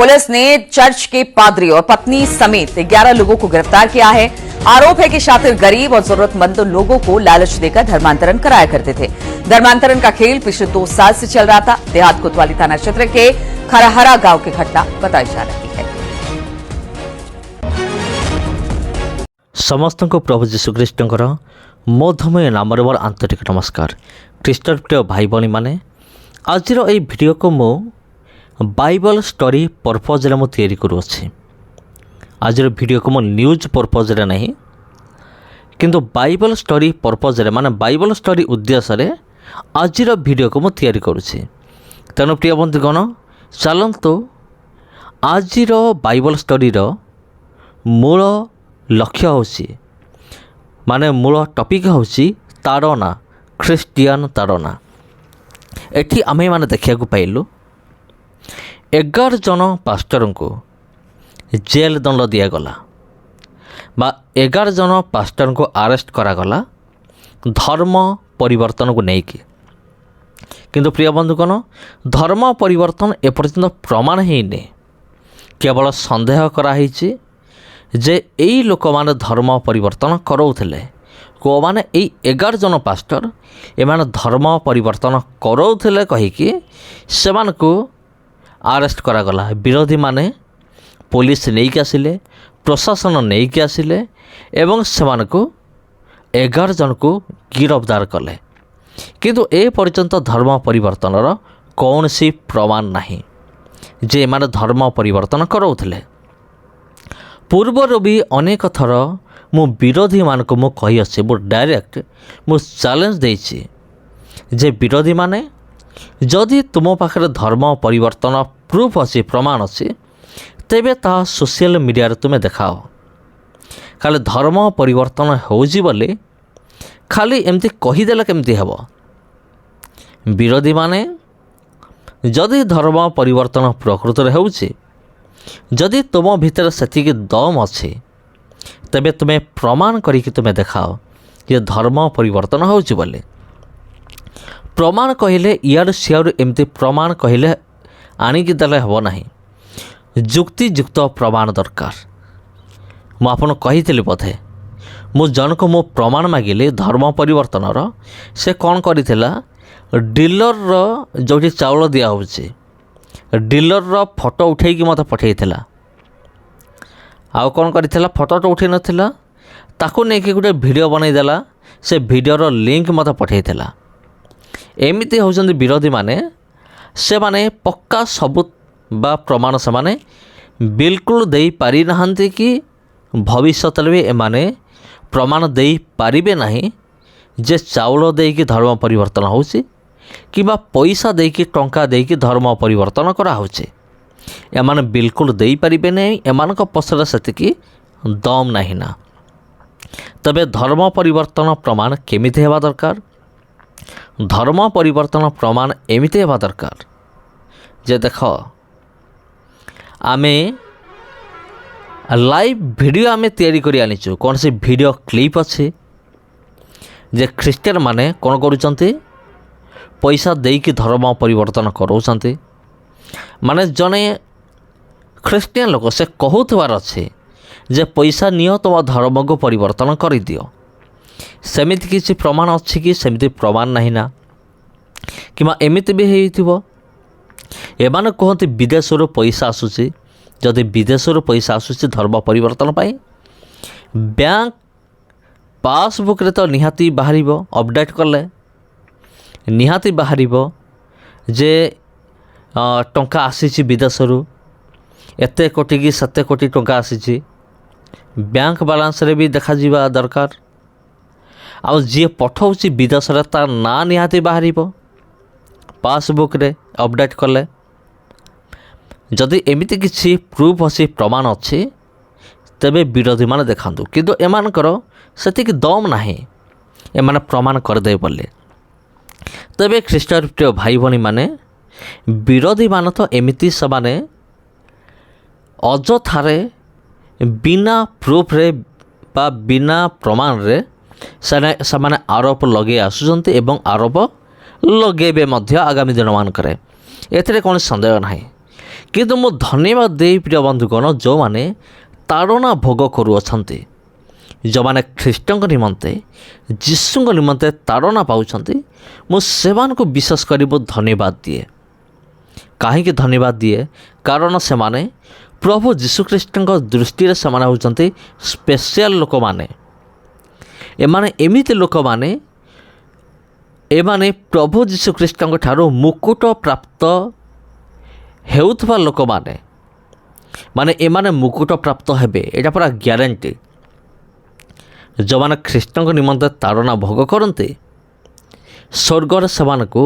Police ने church के पादरी और पत्नी समेत 11 लोगों को गिरफ्तार किया है। आरोप है कि शातिर गरीब और जरूरतमंद लोगों को लालच देकर धर्मांतरण कराया करते थे। धर्मांतरण का खेल पिछले 2 साल से चल रहा था। देहात कोतवाली थाना क्षेत्र के खराहरा गांव की घटना बताई जा रही है। समस्त को प्रभु जीशुख्रीष्टर मधुमय नाम आंतरिक नमस्कार। ख्रीष्टर प्रिय भाई भाई मैंने आज भिडियो को मु बाइबल स्टोरी पर्पज रे तैयारी करुँची। आज भिडियो को मु न्यूज पर्पज रे नहीं किंतु बाइबल स्टोरी पर्पज रे माने बाइबल स्टोरी उद्देश्य रे आज भिडियो को मु तैयारी करुँची। तेणु प्रिय बंधुगण चलतु आज बाइबल स्टोरी मूल लक्ष्य होची माने मूल टॉपिक होची ताड़ना, ख्रीस्टियन ताड़ना। एठी आमे माने देखिया को पाइलु 11 जन पास्टर को जेल दंड दिगला बा 11 जन पास्टर को अरेस्ट करागला धर्म परिवर्तन को लेकिन। किंतु प्रिय बंधुगण धर्म परिवर्तन एपर्यंत प्रमाण होइने, केवल संदेह कराई जे यही लोक माने धर्म परिवर्तन कराउथिले। को माने यही 11 जन पास्टर एमाने धर्म परिवर्तन कराउथिले कहिकी सेमान को अरेस्ट करागला। विरोधी माने पुलिस नहीं आसिले, प्रशासन नहीं आसिले एवं सेमान को 11 जन को गिरफ्तार कले। किंतु ए पर्यंत धर्म परिवर्तनर कौन सी प्रमाण नहीं जे माने धर्म परिवर्तन कराउथिले। पूर्वर भी अनेक थर मु विरोधी मान को मु कही अच्छे मु डायरेक्ट मु चैलेंज देछि जे विरोधी माने जदि तुम पाखे धर्म परिवर्तन प्रूफ अच्छी प्रमाण अच्छी तेबे ता सोशल मीडिया रे तुमे देखाओ। खाली धर्म परिवर्तन होजी बोले खाली एमती कहीदेला केमती हेबो। विरोधी माने जदि धर्म परिवर्तन प्रकृत रे होउछि, जदि तुम भीतर सेतिकी दम अच्छे तेबे तुम्हें प्रमाण करिकी तुम्हें देखाओ ये धर्म परिवर्तन होउछि बोले। प्रमाण कहले इयार सियार एमती प्रमाण कहले आनिकी देले हेबो नाही, जुक्तियुक्त प्रमाण दरकार। मु आपन कहिथिली बोधे मु जन को मु प्रमाण मागिले धर्म परिवर्तनर से कौन करिथिला डीलर रो जोठी चाउल दिया होउछि डीलर रो फोटो उठे कि मत पठेइथिला। आउ कौन करिथिला फोटो तो उठे नथिला ताकू नै कि गुटे वीडियो बनाई देला, से वीडियो रो लिंक मत पठेइथिला। एमिति होउछन्ती विरोधी माने से माने पक्का सबूत बा प्रमाण से माने बिल्कुल देई पारि नहंती कि भविष्यत रे ए माने प्रमाण देई पारिबे नाही जे चाउल देई कि धर्म परिवर्तन होउछि किबा पैसा देकी टंका देकी धर्म परिवर्तन करा होचे। एमाने बिल्कुल देई परिबे नहीं, एमान को पसरा सेतिकी दम नाही ना। तबे धर्म परिवर्तन प्रमाण केमिति हेबा दरकार? धर्म परिवर्तन प्रमाण एमिति हेबा दरकार जे देख आमे लाइव वीडियो आमे तैयारी करी आनिचु। कौन से वीडियो क्लिप अच्छे जे ख्रीस्टियन माने कौन करूचंती पैसा देकी धर्म परिवर्तन कराउछन्ती। माने जने ख्रीस्टियन लोक से कहूथबार अच्छे जे पैसा नियो तुम धर्म को परिवर्तन कर दियो। सेमिति किसी प्रमाण अच्छी कि सेमिति प्रमाण नहीं ना कि एमिति भी हेइथिबो। एमाने कहते विदेशरू पैसा आसुची, जदि विदेशरू पैसा आसुची धर्म परिवर्तन पाई बैंक पासबुक रे तो निहाती बाहरिबो अपडेट कले निहाती बाहरिबो जे टंका आसीची विदेशरू एते कोटी कि 7 कोटी टंका आसीची। बैंक बैलेंस रे भी देखा जीवा दरकार। आ जे पठाउची विदेश रे तार ना निहाती बाहरिबो पासबुक रे अपडेट कले। जदि एमिति किछि प्रूफ अछि प्रमाण अछि तेबे विरोधी माने देखांतु, किंतु एमानकर सेतिकी दम नाही एमाने प्रमाण करदे बोले। तेबे ख्रीष्टर प्रिय भाई भनी माने विरोधी मान तो एमिति समाने अजथारे बिना प्रूफ रे बा बिना प्रमाण रे से आरोप लगे आसुचंती एवं आरोप लगेबे मध्य आगामी दिन मान करे। एथिरे कौन संदेह नहीं। କିନ୍ତୁ ମୁଁ ଧନ୍ୟବାଦ ଦେଇ ପ୍ରିୟ ବନ୍ଧୁଗଣ ଯେଉଁମାନେ ତାଡ଼ନା ଭୋଗ କରୁଅଛନ୍ତି, ଯେଉଁମାନେ ଖ୍ରୀଷ୍ଟଙ୍କ ନିମନ୍ତେ ଯୀଶୁଙ୍କ ନିମନ୍ତେ ତାଡ଼ନା ପାଉଛନ୍ତି, ମୁଁ ସେମାନଙ୍କୁ ବିଶେଷ କରି ମୁଁ ଧନ୍ୟବାଦ ଦିଏ। କାହିଁକି ଧନ୍ୟବାଦ ଦିଏ? କାରଣ ସେମାନେ ପ୍ରଭୁ ଯୀଶୁଖ୍ରୀଷ୍ଟଙ୍କ ଦୃଷ୍ଟିରେ ସେମାନେ ହେଉଛନ୍ତି ସ୍ପେଶିଆଲ ଲୋକମାନେ। ଏମାନେ ଏମିତି ଲୋକମାନେ, ଏମାନେ ପ୍ରଭୁ ଯୀଶୁଖ୍ରୀଷ୍ଟଙ୍କ ଠାରୁ ମୁକୁଟ ପ୍ରାପ୍ତ ହେଉଥିବା ଲୋକମାନେ, ମାନେ ଏମାନେ ମୁକୁଟ ପ୍ରାପ୍ତ ହେବେ, ଏଇଟା ପୁରା ଗ୍ୟାରେଣ୍ଟି। ଯେଉଁମାନେ ଖ୍ରୀଷ୍ଟଙ୍କ ନିମନ୍ତେ ତାଡ଼ନା ଭୋଗ କରନ୍ତି, ସ୍ୱର୍ଗରେ ସେମାନଙ୍କୁ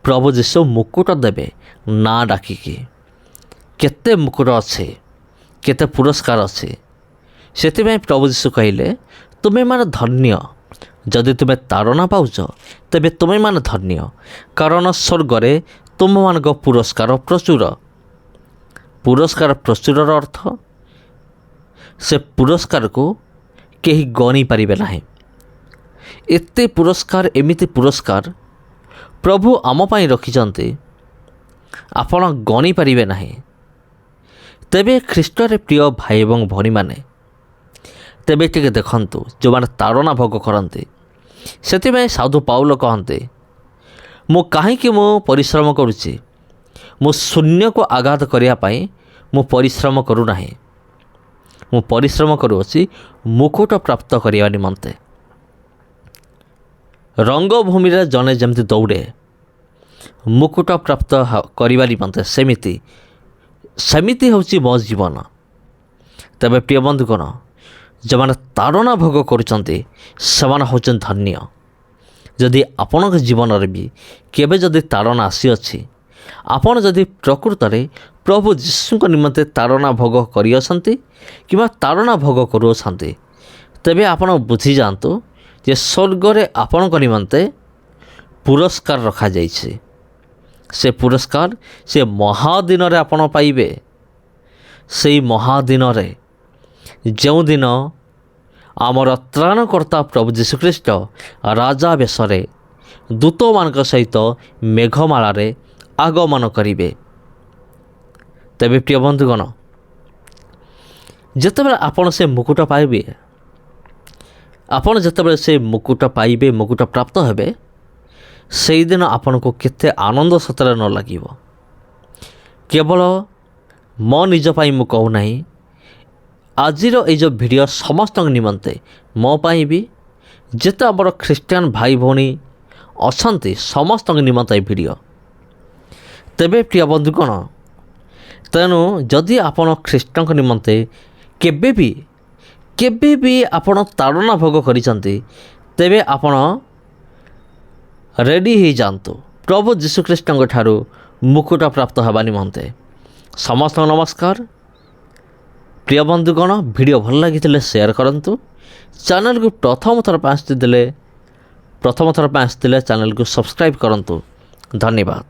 ପ୍ରଭୁ ଯୀଶୁ ମୁକୁଟ ଦେବେ ନାଁ ଡାକିକି। କେତେ ମୁକୁଟ ଅଛି, କେତେ ପୁରସ୍କାର ଅଛି। ସେଥିପାଇଁ ପ୍ରଭୁ ଯୀଶୁ କହିଲେ, ତୁମେମାନେ ଧନ୍ୟ। ଯଦି ତୁମେ ତାଡ଼ନା ପାଉଛ ତେବେ ତୁମେମାନେ ଧନ୍ୟ, କାରଣ ସ୍ୱର୍ଗରେ ତୁମମାନଙ୍କ ପୁରସ୍କାର ପ୍ରଚୁର। ପୁରସ୍କାର ପ୍ରଚୁରର ଅର୍ଥ, ସେ ପୁରସ୍କାରକୁ କେହି ଗଣି ପାରିବେ ନାହିଁ। ଏତେ ପୁରସ୍କାର, ଏମିତି ପୁରସ୍କାର ପ୍ରଭୁ ଆମ ପାଇଁ ରଖିଛନ୍ତି, ଆପଣ ଗଣି ପାରିବେ ନାହିଁ। ତେବେ ଖ୍ରୀଷ୍ଟରେ ପ୍ରିୟ ଭାଇ ଏବଂ ଭଉଣୀମାନେ, ତେବେ ଟିକେ ଦେଖନ୍ତୁ ଯେଉଁମାନେ ତାଡ଼ନା ଭୋଗ କରନ୍ତି। ସେଥିପାଇଁ ସାଧୁ ପାଉଲ କହନ୍ତି, ମୁଁ କାହିଁକି ପରିଶ୍ରମ କରୁଛି? ମୁଁ ଶୂନ୍ୟକୁ ଆଘାତ କରିବା ପାଇଁ ମୁଁ ପରିଶ୍ରମ କରୁନାହିଁ। ମୁଁ ପରିଶ୍ରମ କରୁଅଛି ମୁକୁଟ ପ୍ରାପ୍ତ କରିବା ନିମନ୍ତେ। ରଙ୍ଗଭୂମିରେ ଜଣେ ଯେମିତି ଦୌଡ଼େ ମୁକୁଟ ପ୍ରାପ୍ତ କରିବା ନିମନ୍ତେ, ସେମିତି ହେଉଛି ମୋ ଜୀବନ। ତେବେ ପ୍ରିୟ ବନ୍ଧୁଗଣ, ଯେଉଁମାନେ ତାଡ଼ନା ଭୋଗ କରୁଛନ୍ତି ସେମାନେ ହେଉଛନ୍ତି ଧନ୍ୟ। ଯଦି ଆପଣଙ୍କ ଜୀବନରେ ବି କେବେ ଯଦି ତାଡ଼ନା ଆସିଅଛି, ଆପଣ ଯଦି ପ୍ରକୃତରେ ପ୍ରଭୁ ଯୀଶୁଙ୍କ ନିମନ୍ତେ ତାଡ଼ନା ଭୋଗ କରିଅଛନ୍ତି କିମ୍ବା ତାଡ଼ନା ଭୋଗ କରୁଅଛନ୍ତି, ତେବେ ଆପଣ ବୁଝିଯାଆନ୍ତୁ ଯେ ସ୍ୱର୍ଗରେ ଆପଣଙ୍କ ନିମନ୍ତେ ପୁରସ୍କାର ରଖାଯାଇଛି। ସେ ପୁରସ୍କାର ସେ ମହାଦିନରେ ଆପଣ ପାଇବେ। ସେଇ ମହାଦିନରେ, ଯେଉଁଦିନ ଆମର ତ୍ରାଣକର୍ତ୍ତା ପ୍ରଭୁ ଯୀଶୁଖ୍ରୀଷ୍ଟ ରାଜା ବେଶରେ ଦୂତମାନଙ୍କ ସହିତ ମେଘମାଳାରେ ଆଗମନ କରିବେ। ତେବେ ପ୍ରିୟ ବନ୍ଧୁଗଣ, ଯେତେବେଳେ ଆପଣ ସେ ମୁକୁଟ ପାଇବେ, ଆପଣ ଯେତେବେଳେ ସେ ମୁକୁଟ ପାଇବେ, ମୁକୁଟ ପ୍ରାପ୍ତ ହେବେ, ସେଇଦିନ ଆପଣଙ୍କୁ କେତେ ଆନନ୍ଦ ସତରେ ନ ଲାଗିବ। କେବଳ ମୋ ନିଜ ପାଇଁ ମୁଁ କହୁନାହିଁ, ଆଜିର ଏଇ ଯେଉଁ ଭିଡ଼ିଓ ସମସ୍ତଙ୍କ ନିମନ୍ତେ, ମୋ ପାଇଁ ବି, ଯେତେ ଆମର ଖ୍ରୀଷ୍ଟିଆନ ଭାଇ ଭଉଣୀ ଅଛନ୍ତି ସମସ୍ତଙ୍କ ନିମନ୍ତେ ଏ ଭିଡ଼ିଓ। ତେବେ ପ୍ରିୟ ବନ୍ଧୁଗଣ, ତେଣୁ ଯଦି ଆପଣ ଖ୍ରୀଷ୍ଟଙ୍କ ନିମନ୍ତେ କେବେ ବି ଆପଣ ତାଡ଼ନା ଭୋଗ କରିଛନ୍ତି, ତେବେ ଆପଣ ରେଡ଼ି ହୋଇଯାଆନ୍ତୁ ପ୍ରଭୁ ଯୀଶୁଖ୍ରୀଷ୍ଟଙ୍କ ଠାରୁ ମୁକୁଟ ପ୍ରାପ୍ତ ହେବା ନିମନ୍ତେ। ସମସ୍ତଙ୍କୁ ନମସ୍କାର। ପ୍ରିୟ ବନ୍ଧୁଗଣ, ଭିଡ଼ିଓ ଭଲ ଲାଗିଥିଲେ ସେୟାର କରନ୍ତୁ। ଚ୍ୟାନେଲକୁ ପ୍ରଥମ ଥର ପାଇଁ ଆସିଥିଲେ ଚ୍ୟାନେଲକୁ ସବସ୍କ୍ରାଇବ୍ କରନ୍ତୁ। ଧନ୍ୟବାଦ।